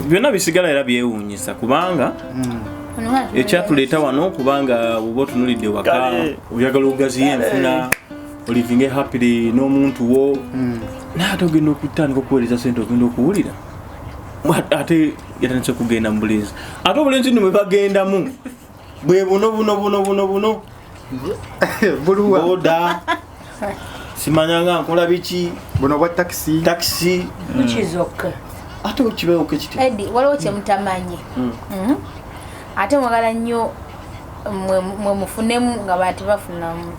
byonna bisigala era byewuunyisa kubanga ekyatuleeta wano kubanga bw'oba otunulidde waka oyagala ogaziya enfuna olivinge happily n'omuntu wo naate ogenda okutandika okuweereza sente ogenda okuwulira ate yatandise okugenda mu bulenzi ate obulenzi nno bwe bagendamu bwe buno boda simanyanga nkola biki buno bwa taxi mukizoka ate okibeewo kekiti Eddie waliwo kyemutamanyi ate mwagala nnyo mwe mufunemu nga baati bafunamu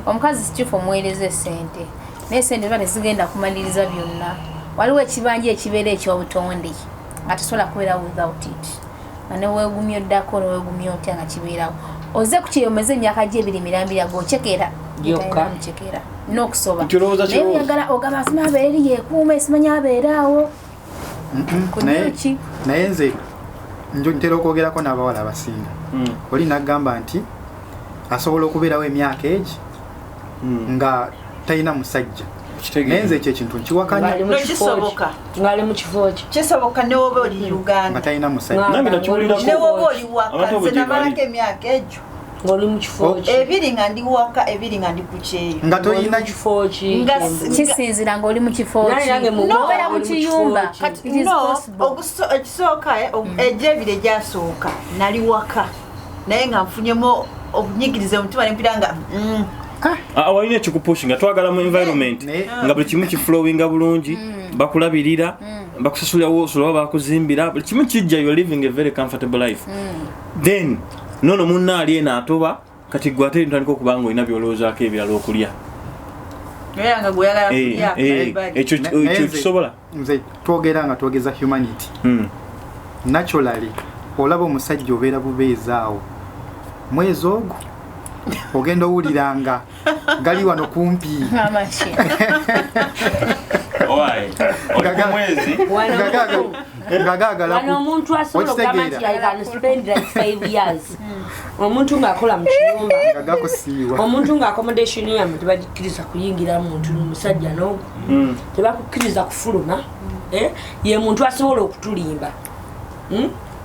omukazi sikifu omuweereza esente naye sente ziba tezigenda kumaliriza byonna waliwo ekibanja ekibeera ekyobutonde nga tosobola kubeera without it nga neweegumya oddako neweegumya otya nga kibeerawo oze kukyeyomeza emyaka gye ebiri mirambira gokyekera mukyekera n'okusoba naye byagala ogamba sima abeera eri yeekuuma esimanya abeeraawo naye nze ntera okwogerako n'abawala abasinga oli nagamba nti asobola okubeerawo emyaka egi nga talina musajja naye nze ekyo ekintu nkiwakanya ngali mu kifo kye kisoboka newoba oli Uganda nga talina musajja newoba oli waka nze namalako emyaka egyo ngoli mu kifo kye ebiri nga ndi waka ebiri nga ndi ku kyeyo nga tolina kifo kye kisinzira ng'oli mu kifo kye nobeera mu kiyumba ekisooka egyebiri egyasooka nali waka naye nga nfunyemu obunyigiriza omutima nempira nga walina ekikupushi nga twagala mu environment nga buli kimu kiflowinga bulungi bakulabirira bakusasulirawo osulawo bakuzimbira buli kimu kijja you are living a very comfortable life then nono munna ali ena atoba kati gwe ate ntandika okuba nga olina byolowoozaako ebirala okulya ekyo kisobola nze twogera nga twogeza humanity naturally olaba omusajja obeera bubeezaawo mwezi ogwo ogenda owuliranga gali wano kumpi wano omuntu asobola okugamba nti I can spend like 5 years omuntu ng'akola mu kiyumba omuntu ng'accommodation yamu tebagikkiriza kuyingira muntu musajja n'ogwo tebakukkiriza kufuluma ye muntu asobola okutulimba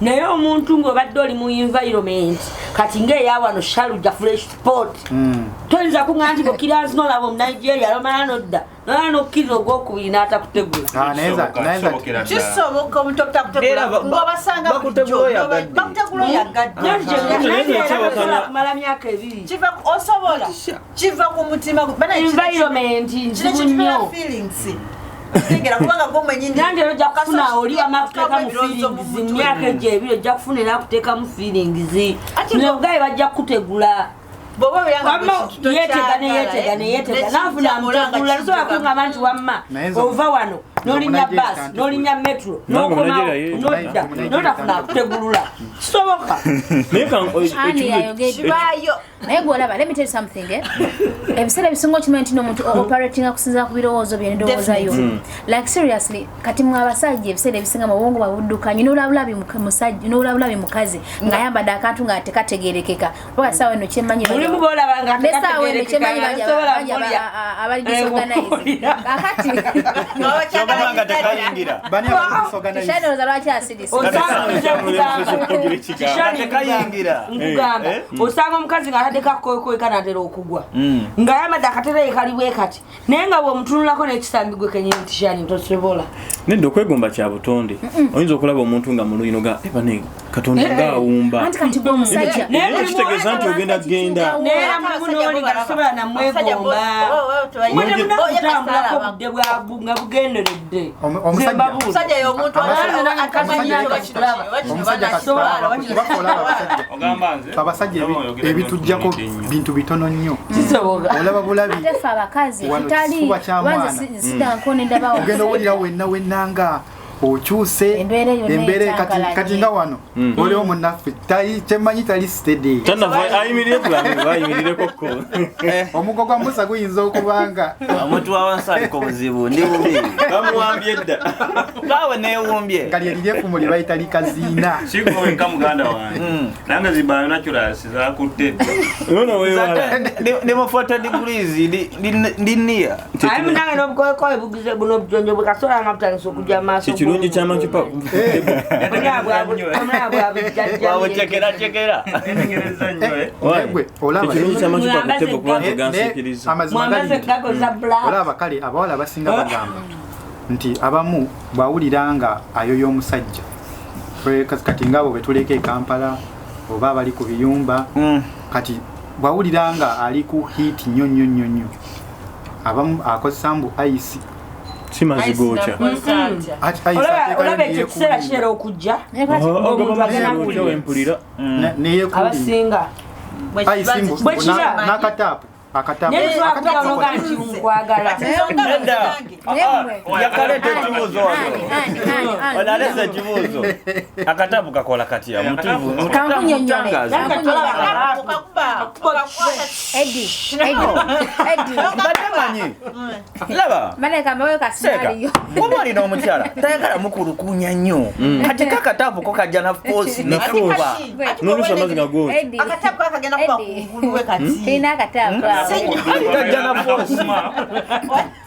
naye omuntu ng'obadde oli mu environment kati ng'eyawano Shalujja fresh sport toyinza kuŋŋamba nti gokiransi n'olaba omu Nigeria lomala n'odda nolaba n'okkiriza ogwokubiri n'atakutegula kisoboka omuntu obutakutegula ng'obasanga bakutegula oyagadde kumala myaka 2 osobola kiva ku mutima environment nzibu nnyo nange ojja kufuna oli amakuteeka mu feelings myaka egyo ebiri ojja kufuna era akuteeka mu feelings nobugaye bajja kukutegula yeetega nafuna amutegula nsobola kuŋŋamba nti wamma ova wano n'olinya basi n'olinya metro n'okomawo n'odda n'otafuna akutegulula kisoboka naye gwolaba let me tell you something ebiseera ebisinga okimanyi nti n'omuntu operating akusinziira ku birowoozo bye n'endowoozayo like seriously kati mwe abasajja ebiseera ebisinga mu bwongo babuddukanye n'olabulabi mukazi ng'ayambadde akantu nga tekategeerekeka paka ssaawa eno kyemmanyi mulimu boolaba nga n'essaawa eno kyemmanyi abali disorganize akati shadowza lwaki asirise osanga omukazi ng'ataddeko koyeka natera okugwa ng'ayambadde akatereyi kalibwe kati naye nga bw'omutunulako n'ekisambi gwe kenyini tishani tosobola nedda okwegomba kya butonde oyinza okulaba omuntu nga muluyino ga ebane katonda gaawumba naye kitegeeza nti ogenda genda naye munooli nga tosobola namwegomba munemutambulako budde nga bugenderedde omusajja y'omuntu abasajja ebitujjako bintu bitono nnyo olaba bulabi ogenda owulira wenna nga okyuse embeera kati nga wano oliwo munnaffe kyemmanyi tali steady omugo gwa musa guyinza okubanga omuntu wawansi aliko obuzibu ndi bubi bamuwambye edda gaawe neewumbye kali eriryefumu lye bayita likaziina kikowenka muganda wange nange zibayo naturals zakutte ndi mu 40 degrees ndi niya aye munange n'obukowekowe bugize buno obujonjo bwe kasobola nga butandisa okujja mu maaso Kirungi kyama kipa chekera enengereza nnyo kirungi kyama kipa ku tebo kubanga gansikiriza olaba kale abawala basinga bagamba nti abamu bawulira nga ayo y'omusajja kati ngabo betuleka e Kampala oba abali ku biyumba kati bwawulira nga ali ku hit nnyo abamu akozesa mbu ice simazigocha olaba ekiseera kirera okujja abasinga nakatapu onaleza ekibuuzo akatabu kakola katya oba olina omukyala tayagala mukulukunya nnyo kati kakatabu ko kajja na foosi nolusa amazzi nga gonti kajja na foosi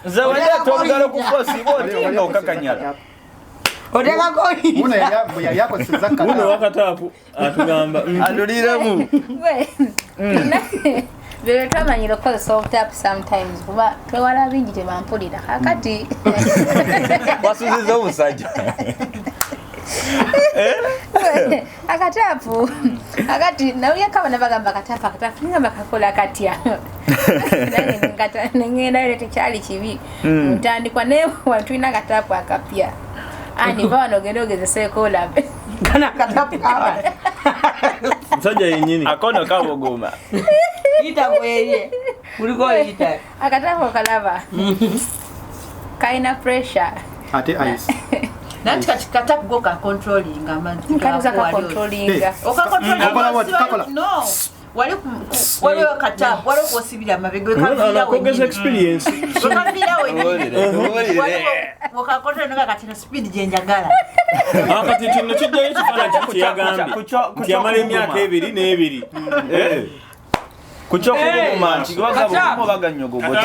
zawajja tongala ku foosi botinga okakanyala muno wakataapu atugamba aluliramu bwe twamanyira okukozesa obutaapu sometimes kuba twewala bingi tebampulira kakati wasuziza omusajja akataapu akati nawulyako abana bagamba akataapu ningamba kakola katya nengenda era tekyali kibi ntandikwa naye watulina akataapu akapya niva wano ogenda ogezeseeko olabe kana akataapu kaba musajja yenyini akono kabogoma yita bwerye muliko yita akataapu okalaba kalina pressure ate ice nati kati katapu go ka controlling amazzi kaza ka controlling no wali katapu wali okosibira amabega kogeza experience wakakontrola nga kati na speed gyenjagala kati kino kijjayo ekifaananyi kyeyagambye nti amala emyaka 2 n'ebiri kukyokuguma nti wagabugumu baganyogogo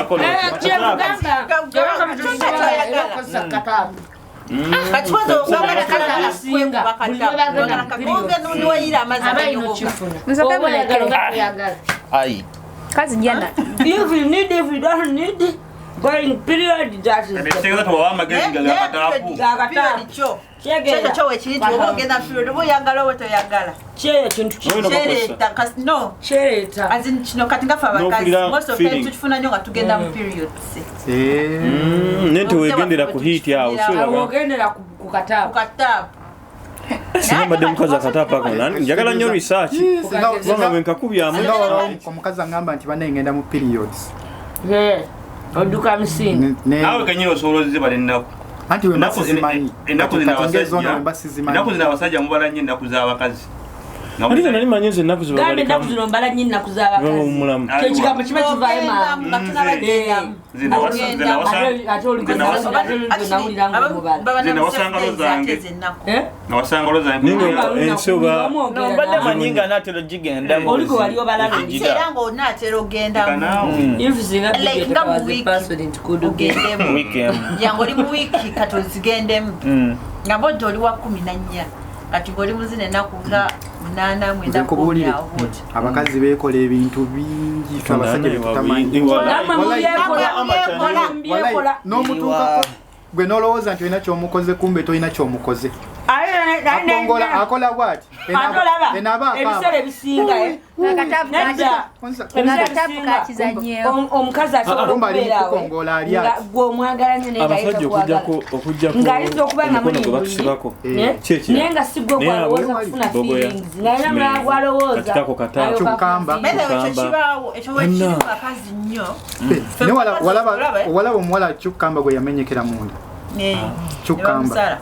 kazi jana if you need going period that is cheyo kintu nente wegendera ku hiti awo ogendera ku katapu singa mbadde mukazi akataapu akola njagala nnyo research kubanga bwenkakubyamu omukazi agamba nti bane ngenda mu periods oduka msingi awe kanyini osobola zibala ennaku anti we mbasizimanyi ennaku zina abasajja mubala nnyo ennaku z'abakazi ate nali manyi nze ennaku gambe ennaku zino mbala nnyo ennaku z'abakazi kyekigambo kiba kivaayo nawasangalo zange ensoba mbadde manyinga naatera ogigendamu oliko wali era ng'onaatera ogendamu yange oli mu wiiki kati ozigendemu nga bodde oli wa 14 kati ng'oli muzina ennaku nga 8 abakazi beekola ebintu bingi abasajja betutamanyi n'omutuukako gwe n'olowooza nti olina kyomukoze kumbe tolina kyomukoze akola bwati ebiseera ebisinga omukazi asobola gwe omwagalanye abasajja ng'ayinza okuba nga naye nga si gwe gwalowooza kufuna feelings ng'ayina mulala gwalowooza walaba omuwala kyukamba gwe yamenyekera munda kyukamba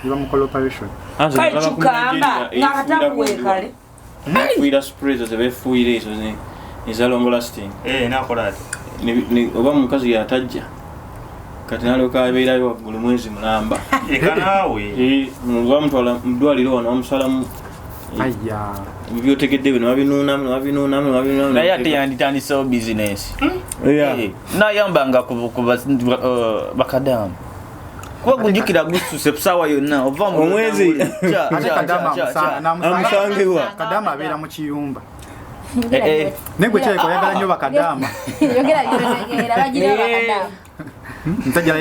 nebamukola operation kale kyukamba ng'akatapu weekale fuira sprays zebefuire ezo eza long lasting nakola ati oba mukazi yatajja kati nalyoka abeerayo waggulu mwezi mulamba ekanaawe bamutwala mudwaliro wano bamusalamu byotegedde bino babinuunamu naye ate yanditandisewo bizinesi nayambanga bakadamu kuba gujjukira gususe kusaawa yonna ova mu omwezi ate Kadama amusangewa Kadama abeera mu kiyumba negwe kyeko oyagala nnyo bakadama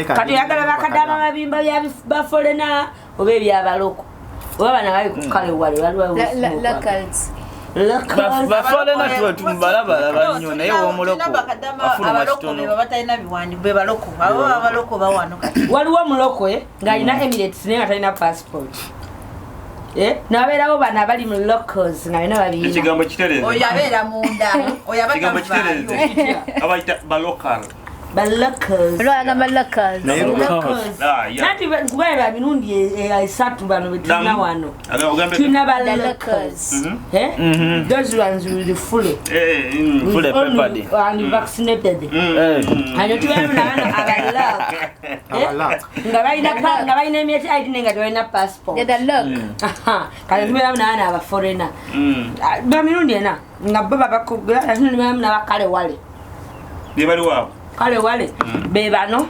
kati oyagala bakadama babimba bafolena oba ebyabaloko oba bana bali kukale wale bafolena tuba tumubalabala nnyo naye womuloko afuluma kitono waliwo omuloko ng'alina Emirates naye nga talina passport nabeerawo bano abali mu locals nga bina babiina ekigambo kitereze oyo abeera munda oyo ekigambo kitereze abayita balokal nati kubaera mirundi esatu bano betulina wano tulina balocals those ones with the fully peppered and vaccinated ano tubaera nabano abalok nga balina emyeti ID nenga tebalina passport kati tubeera nabano abaforena bamirundi ena nga bo babakugula nabakale wale bebaliwaabo kale wale bebano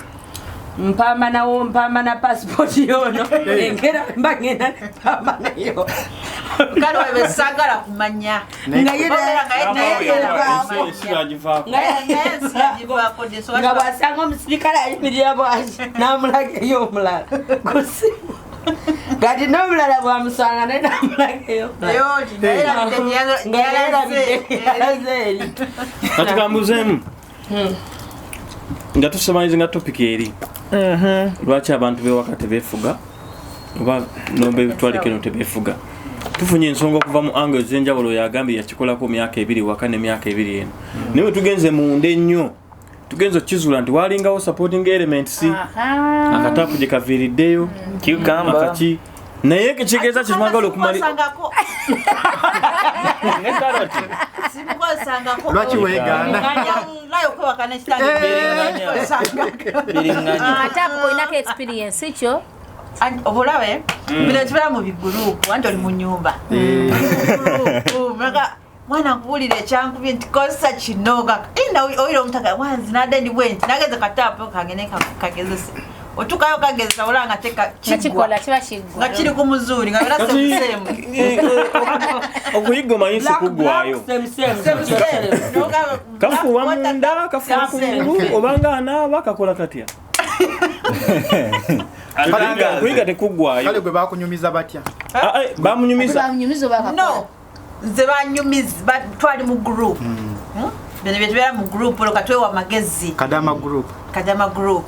mpambana passport yono engera mbangena mpambana yo kale wewe sagala kumanya nga basanga omusirikale ayimirira bwaki namulaga eyo omulala kati n'omulala bwamusanga naye namulaga eyo ngaerabideeri kati kambuzeemu nga tusomanyiza nga topic eri lwaki abantu bewaka tebefuga oba nobetwalika eno tebefuga tufunye ensonga okuva mu ango ez'enjawulo yagambye yakikolako myaka 2 waka n'emyaka 2 eno naye tugenze munda ennyo tugenze okizula nti walingawo supporting elements akataapu gye kaviiriddeyo akaki naye kitegeeza kyemwagala okumala lwaki weegaana kolinako experience ekyo obulabe bino kibeera mu bigurupu anti oli mu nyumba mwana nkuwulira ekyankubye nti kozesa kino oyira omutaka wanzi nadde ndi bwe nti nageze kataapu kagene kagezese otukayo kagezesa olanga tekikola kiba kiggwa nga kiri ku muzuuli nga bera semusemu okuyiga omanyi sikugwayo kafuwa munda kafuwa kungulu obanga anaaba kakola katya kuyiga tekugwayo kale gwe bakunyumiza batya bamunyumiza no nze banyumiza twali mu group bino byetubeera mu group olwo katwewa magezi Kadama group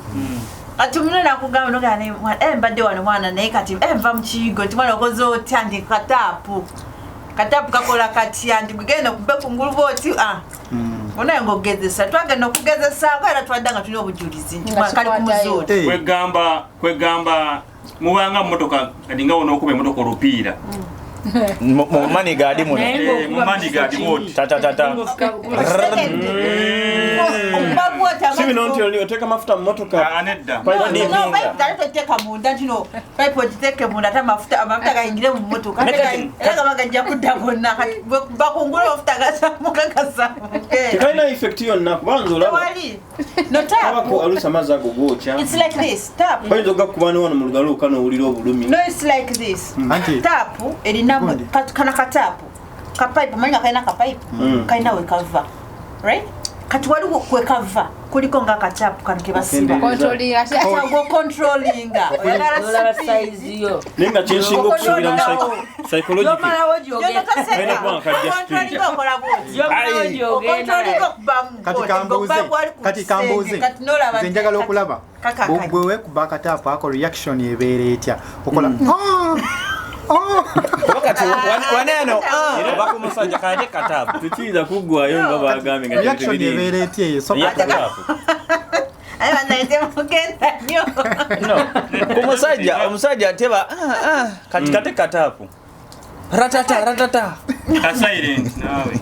ati muno nakugamba nogane mbadde wano mwana naye kati nva mu kiyigo nti mwana okoze otya ndi kataapu kakola katya ndi gugenda okube ku ngulu bwoti onaye ng'ogezesa twagenda okugezesa era twadda nga tulina obujulizi nti kali ku muzuuti kwegamba mubanga mmotoka kati nga wona okuba emmotoka olupiira mumani gadi muno mumani gadi woti tatatata sibino nti oteka mafuta mu motoka anedda teka munda ntino pipe otiteke munda ate amafuta gayingire mu motoka era gabagajja kudda gonna bakungula amafuta gasamuke tekalina effect yonna kubanza olaba notabako alusa amazzi ago gookya it's like this tap bayinza okugakuba ne wano mu lugalo okanoowulira obulumi no it's like this tap erina kana katapu kapipe manya kaina kapipe kaina wekava right kati waliwo kwekava kuliko nga katapu kano kebasiba controllinga olaba size yo nenga kyenshinga okusubira mu psychological kati kambuuze nze njagala okulaba bwe wekuba akataapu ako reaction ebeera etya okola wakati waneno bakumusajja kanje katapu tukiza kuggwayo nga bagambye nga reaction ebeera etya eyo omusajja teba kati kate katapu ratata silent nawe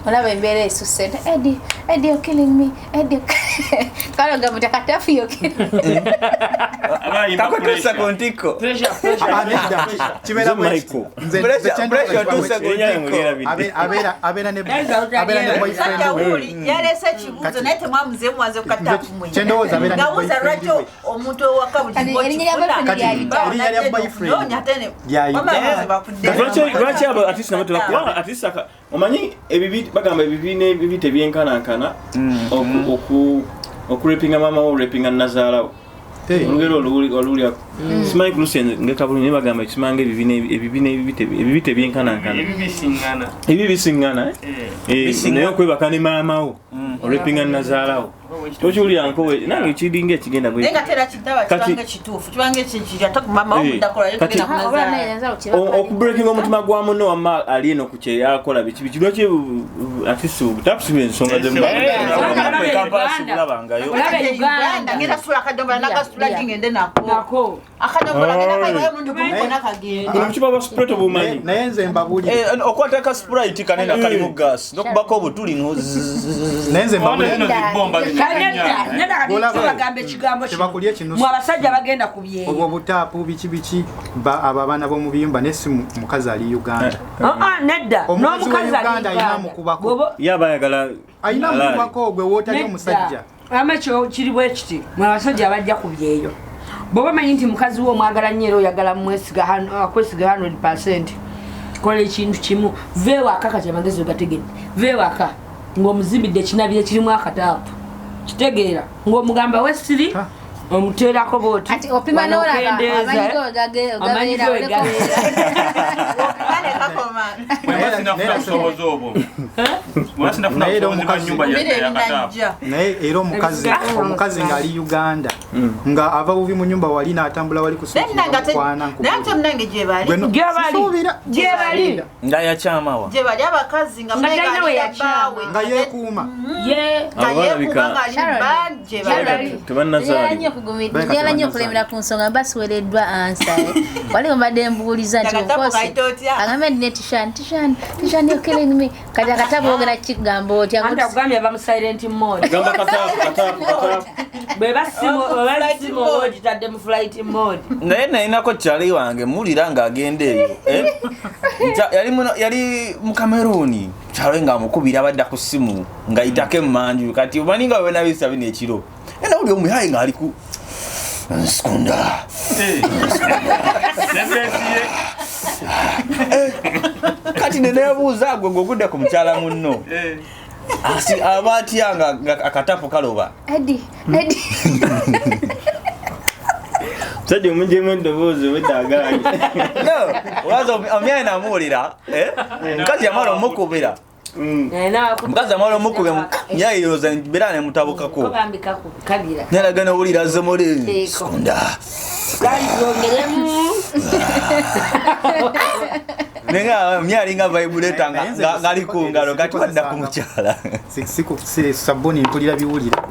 olaba embeera esuse Eddie you're killing me Eddie kalo gamuta katafu you're killing me kakotusa kontiko kibera Michael pressure tusa kontiko abera ne boyfriend yarese kibuzo naye temwamuze mwaze kukatafu mwe chendoza abera ne ngawuza lwaki omuntu owakabuti lwaki abo atisi nabatula kubanga atisi omanyi bagamba ebibi tebyenkanankana okurepinga mama wo orepinga nazaalawo olugero olulya simanyi ku lusi ngekabuli naye bagamba ekimanga ebibi tebyenkanankana ebibi bisiŋŋana naye okwebaka ne maama wo orepinga nazaalawo tokiwulira nkowe nange ekiringa ekigenda okubreakinga omutima gwa munno wamma ali eno ku kyeyakola biki lwaki atisi obutapusiba ensonga zemukiba ba sprite obumanyi naye nze mbabuli okwata ka sprite kanene kalimu gas nokubako obutuli naye nze mbabuli bagambe ekigambo mwabasajja bagenda ku byeyo obwo butaapu biki abo abaana b'omubiyumba nesi mukazi ali Uganda nedda n'omukazi ali Uganda yabayagala ayina mukubako gwe wootali omusajja amakyo kiri bwe kiti mwabasajja abajja ku byeyo bw'oba manyi nti mukazi wo omwagala nnyo era oyagala akwesiga 100% kola ekintu kimu veewaka kati amagezi ogategedde veewaka ng'omuzimbidde ekinabire kirimu akataapu kitegeera ng'omugamba wesiri omuteerako booti ati opima n'olaba amanyigo wegabeera naye era omukazi ng'ali Uganda nga ava bubi mu nyumba wali n'atambula wali kusukwana gyebali nga yakyamawa gyebali abakazi nga nga yeekuuma njala nnyo okulemera ku nsonga mbasiwereddwa ansa wali mbadde mbuuliza nti agambe ndine tishan you're killing me kati akatabu ogera kigamba otya agambye ava mu silent mode bwe basimu ogitadde mu flight mode naye nalinako kyali wange mulira ng'agenda eyo yali mu Cameroon kyalo nga amukubira badda ku ssimu ng'ayitako emmanju kati omanyi nga wenabisa bino ekiro era uli omuyaye ng'ali ku Skunda kati nenebuuza gwe ng'ogudde ku mukyala munno asi aba atya nga akatapu kaloba Eddie sajja omujemu eddoboozi weddagalaye olwaza omyaye namuwulira mukazi yamala omukubira mukazi amala omukube yayiroza beera nemutabukako neraga nowulira zemole Skunda nenga myalinga vibrator ngali ku ngalo kati wadda ku mukyala sabuni mpulira biwulira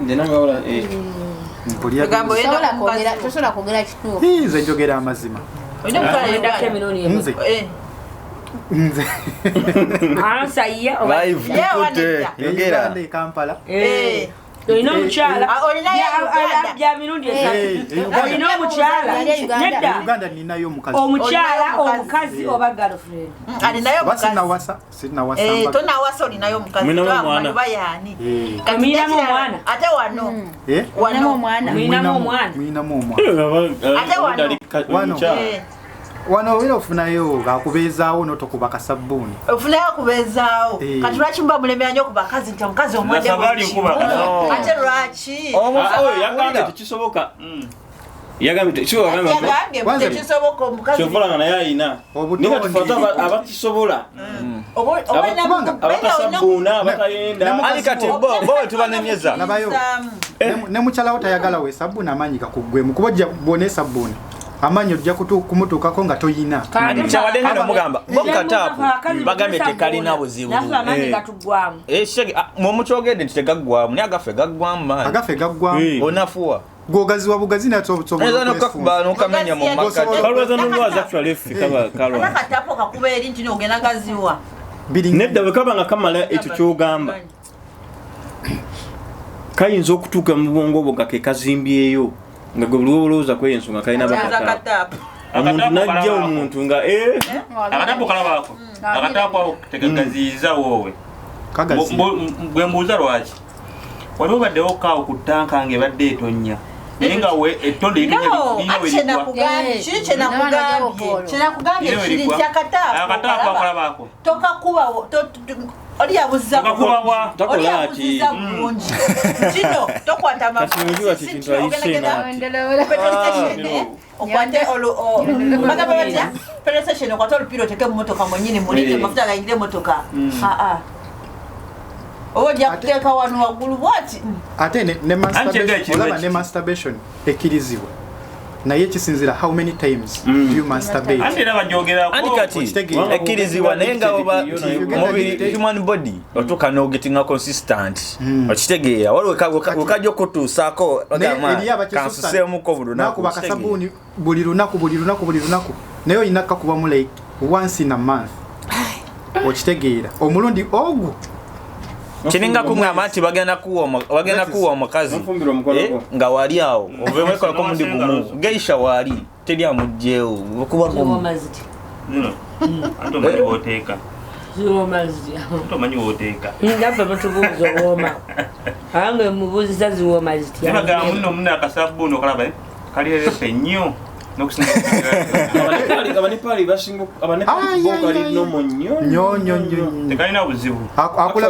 tosobola kwogera kituufu nze njogera amazima nze yogera Kampala olina omukyala bya mirundi olina omukyala nedda Uganda ninayo omukazi omukyala omukazi oba girlfriend alinayo tonawasa olinayo omukazi bayani mulinamu omwana ate mulinamu omwana wano wera ofunayo akubeezaawo n'otokuba kasabbuuni ofunayo akubeezaawo kati lwaki muba mulemera nnyo ku bakazi nti omukazi omwadde ate lwaki yagambye tekisoboka tekisoboka omukazi kyovolanga naye ayina ninga tufuata abakisobola abakasabbuuna abakayenda ali kati bo tubanenyeza nabayo ne mukyalawo tayagala we sabbuuni amaanyi gakuggwemu kuba ojja bwona esabbuuni amanyi ojja kumutuukako nga toyina kyawadde ngeno mugamba bokataapu bagambye tekalina buzibu mumukyogedde nti tegaggwamu naye agafe gaggwamu maani agafe gaggwamu onafuwa gwogaziwa bugazi nokamenya mumakatikalwaza nolwaza actually effe akatapu kakuba eri nti nogenda gaziwa nedda bwe kaba nga kamala ekyo kyogamba kayinza okutuuka mu bwongo bwo nga ke kazimbyeyo nga gwe buli olowooza kweyo ensonga kalina bakataapu omuntu najja omuntu nga akataapu kalabaako akataapu ako tegagaziyiza woowe bwe mbuuza lwaki wali obaddewo kaawo ku ttanka ng'ebadde etonnya naye nga we ettonde akataapu akalabaako tokakubawo oli yabuza bulungi kino tokwata okwate perestation okwate olupiira oteke mu motoka mwenyini mulinde amafuta gayingire emotoka ojja kuteeka wano waggulu bwati ate ne masturbation ekkirizibwa naye kisinzira how many times do you masturbate kati ekkirizibwa naye nga oba mubiri human body otuuka n'ogetinga consistent okitegeera waliwo wekajja okutuusaako kansuseemuko nakuba kasabuuni buli lunaku naye olina kakubamu like once in a month okitegeera omulundi ogwo kiringa kumugamba nti bagenda kuwa omukazi nga wali awo ovemwekolako mundi gumu geisha wali teri amugjeewo okuba tomanyi wooteeka naffe mutubuuza owooma awange mubuuziza ziwooma zitya nabagaa muno muna akasabuuni okalaba kalirerese nnyo abanepali basinga abanepali nomo nnyo tekalina buzibu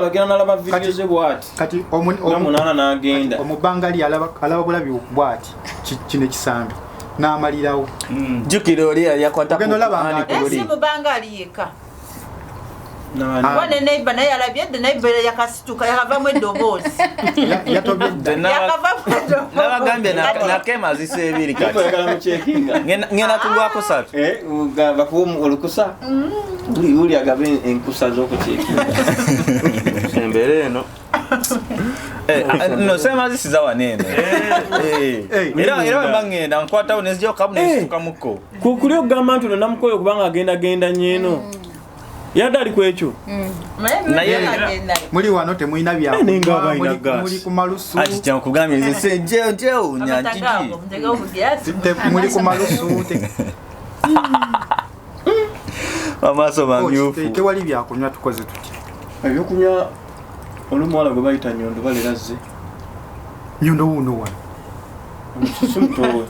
bagenda nalaba vidiyo ze bwati kati nomunaana n'agenda omubangali alaba bulabi bwati kino ekisambi n'amalirawo jjukira oli yali akwatakusi mubangali yeka wane neighbor naye alabye edde neighbor yakasituka yakavamu eddoboozi nabagambye nakema zisa ebiri kati ngenda kugwako satu bakuwa olukusa uli agabe enkusa z'okuceekinga embeera eno no sema zisiza waneeno era wemba ngenda nkwatawo nezijao kabu nesitukamukko kuli okugamba nti nonamukoyo kubanga agenda nyeeno yadde ali kwekyo naye muli wano temulina byamuli ku malusu kugambye nze njeo nyakiki muli ku malusu amaaso mamyufu tewali byakunywa tukoze tutya ebyokunywa olumuwala gwe bayita nyondo baleraze nyondo wuno wano sumutowe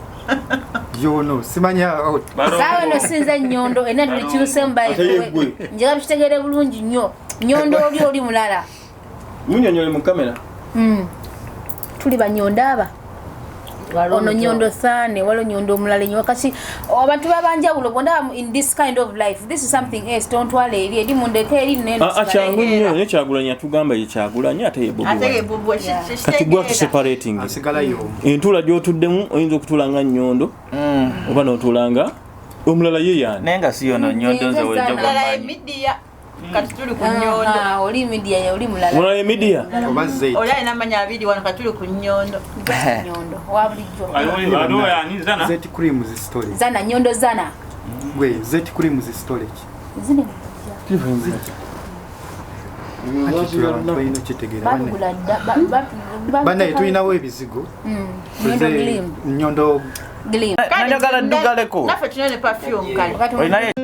yono simanya sawa no sinza nyondo ena tulikyuse mbaye njega tutegere bulungi nnyo nyondo oli mulala munyonyole mu kamera tuli banyondo aba ono nyondo sane walo nyondo omulala nnyo kasi abantu babanjawulo bonda in this kind of life this is something else don't worry eri mundeke eri neno achangu nnyo ne kyagulanya tugamba ye kyagulanya ate ye bobo kati gwa separating asigala yo entula gy'otuddemu oyinza okutulanga nyondo oba n'otulanga omulala ye yani nenga siyo no nyondo nze wejo kati tuli ku nyondo oli media ya oli mulala mulala ye media oli alina amanya abiri wano kati tuli ku nyondo aliwo yani zana zeti cream zi story zana nyondo zana gwe zeti cream zi story zine bana tulinawo ebizigo nyondo nanyagala ddugaleko naffe tulina ne perfume kale